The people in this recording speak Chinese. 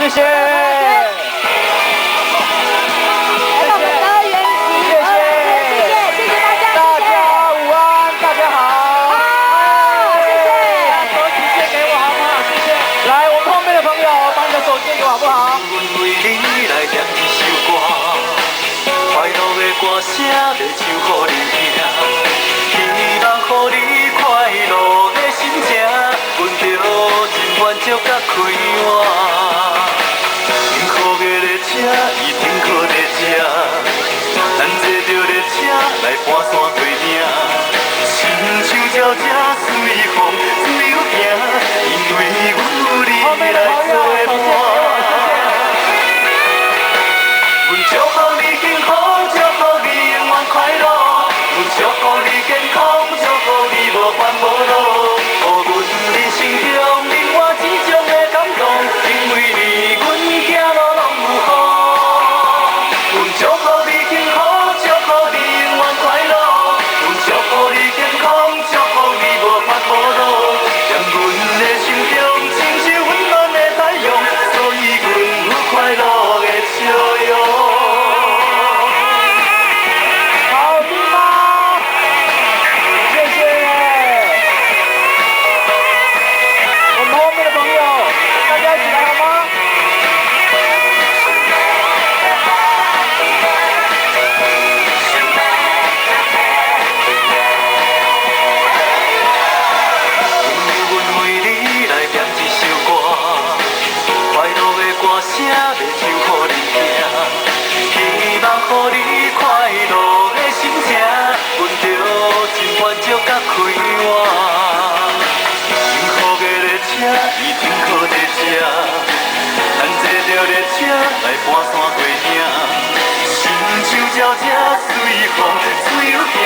谢谢。来到我们的园区，谢谢大家，大家午安，大家好。好，谢谢。手举借给我好不好？谢谢。来，我们后面的朋友，把你的手借给我好不好？为你来念一首歌，快乐的歌声要唱予你听，希望予你快乐的心情，闻着真满足甲快活。幸福的列车已停靠在这，咱坐着列车来搬山过岭，亲像鸟只随风自由行，因为阮有你来作伴。祝福你幸福，祝福你永远快乐，祝福你健康，祝福你无烦无恼，予阮人生中另外一种的感动，因为你，阮行路拢有好。祝福你幸福，祝福你永远快乐，祝福你健康，祝福你无烦无恼，踮阮的心中亲像温暖的太阳，所以阮有快乐的笑容。声要唱予你听，希望予你快乐的心情，闻着真满足甲快活。幸福的列车已停靠在这，咱坐着列车来搬山过岭，亲像鸟只随风自由行。